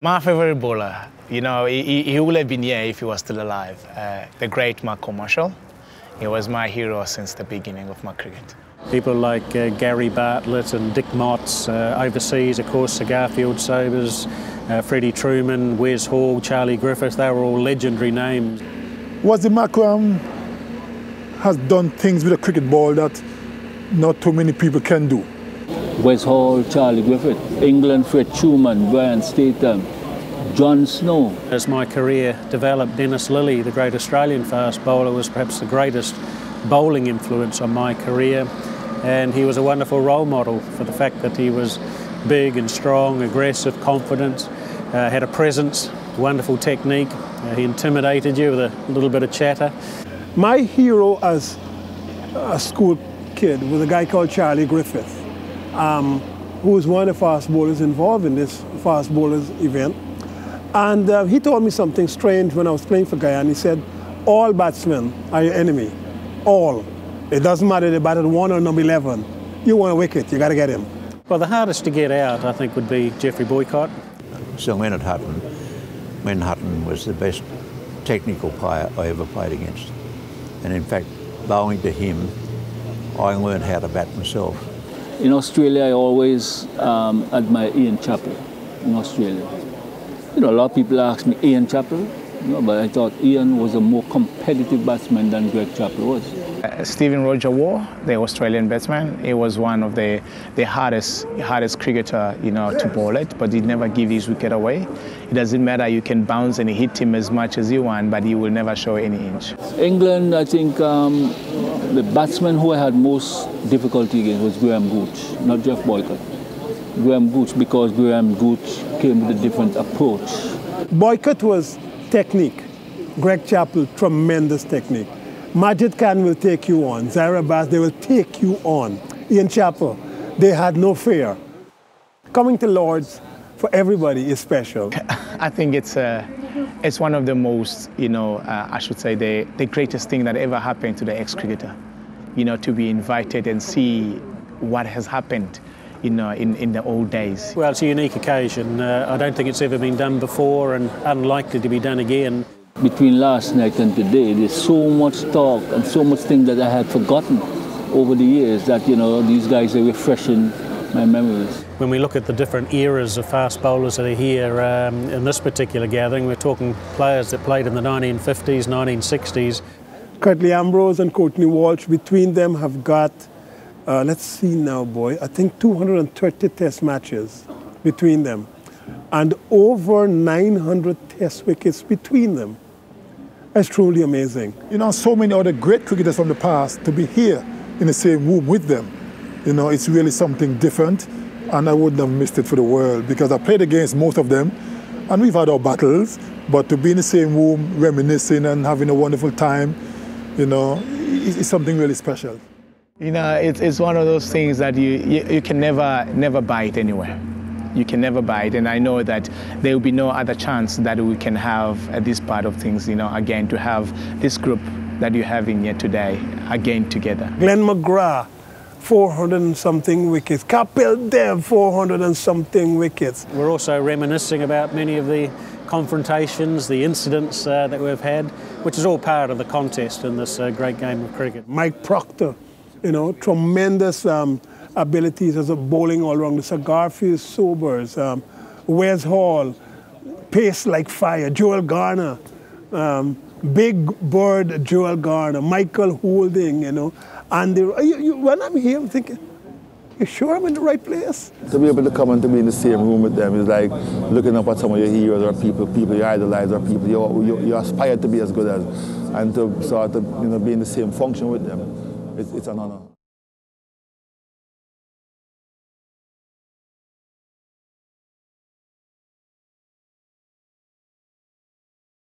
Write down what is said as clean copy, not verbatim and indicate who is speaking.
Speaker 1: My favorite bowler, you know, he would have been here if he was still alive. The great Marshall. He was my hero since the beginning of my cricket.
Speaker 2: People like Gary Bartlett and Dick Motts, overseas, of course, Sir Garfield Sobers, Freddie Truman, Wes Hall, Charlie Griffith, they were all legendary names.
Speaker 3: Was the Macquarie has done things with a cricket ball that not too many people can do.
Speaker 4: Wes Hall, Charlie Griffith, England, Fred Truman, Brian Statham, John Snow.
Speaker 2: As my career developed, Dennis Lillee, the great Australian fast bowler, was perhaps the greatest bowling influence on my career, and he was a wonderful role model for the fact that he was big and strong, aggressive, confident, had a presence, wonderful technique. He intimidated you with a little bit of chatter.
Speaker 5: My hero as a school kid was a guy called Charlie Griffith, who was one of the fast bowlers involved in this fast bowlers event. And he told me something strange when I was playing for Guyana. He said, all batsmen are your enemy, all. It doesn't matter if they batted 1 or number 11. You want a wicket, you got to get him.
Speaker 2: Well, the hardest to get out, I think, would be Geoffrey Boycott.
Speaker 6: So when Hutton was the best technical player I ever played against. And in fact, bowling to him, I learned how to bat myself.
Speaker 4: In Australia, I always admire Ian Chappell in Australia. You know, a lot of people ask me, Ian Chappell? You know, but I thought Ian was a more competitive batsman than Greg Chappell was.
Speaker 1: Stephen Roger Waugh, the Australian batsman, he was one of the hardest cricketer, you know, to bowl it, but he never give his wicket away. It doesn't matter, you can bounce and hit him as much as you want, but he will never show any inch.
Speaker 4: England, I think the batsman who I had most difficulty against was Graham Gooch, not Jeff Boycott. Graham Gooch, because Graham Gooch came with a different approach.
Speaker 5: Boycott was technique. Greg Chappell, tremendous technique. Majid Khan will take you on. Zaira Bass, they will take you on. Ian Chappell, they had no fear. Coming to Lords for everybody is special.
Speaker 1: I think it's one of the most, you know, I should say the greatest thing that ever happened to the ex-cricketer. You know, to be invited and see what has happened, you know, in the old days.
Speaker 2: Well, it's a unique occasion. I don't think it's ever been done before and unlikely to be done again.
Speaker 4: Between last night and today, there's so much talk and so much things that I had forgotten over the years that, you know, these guys are refreshing my memories.
Speaker 2: When we look at the different eras of fast bowlers that are here in this particular gathering, we're talking players that played in the 1950s, 1960s.
Speaker 5: Curtly Ambrose and Courtney Walsh, between them have got, let's see now, boy, I think 230 test matches between them and over 900 test wickets between them. It's truly amazing.
Speaker 3: You know, so many other great cricketers from the past, to be here in the same room with them, you know, it's really something different, and I wouldn't have missed it for the world, because I played against most of them, and we've had our battles, but to be in the same room, reminiscing and having a wonderful time, you know, it's something really special.
Speaker 1: You know, it's one of those things that you can never buy it anywhere. You can never buy it, and I know that there will be no other chance that we can have at this part of things, you know, again, to have this group that you're having here today, again, together.
Speaker 5: Glenn McGrath, 400 and something wickets. Kapil Dev, 400 and something wickets.
Speaker 2: We're also reminiscing about many of the confrontations, the incidents that we've had, which is all part of the contest in this great game of cricket.
Speaker 5: Mike Procter, you know, tremendous abilities as a bowling all around. The Garfield Sobers, Wes Hall, pace like fire, Joel Garner, big bird Joel Garner, Michael Holding, you know. And when I'm here, I'm thinking, you sure I'm in the right place?
Speaker 7: To be able to come and to be in the same room with them is like looking up at some of your heroes or people you idolize or people you aspire to be as good as, and to sort of, you know, be in the same function with them. It's an honor.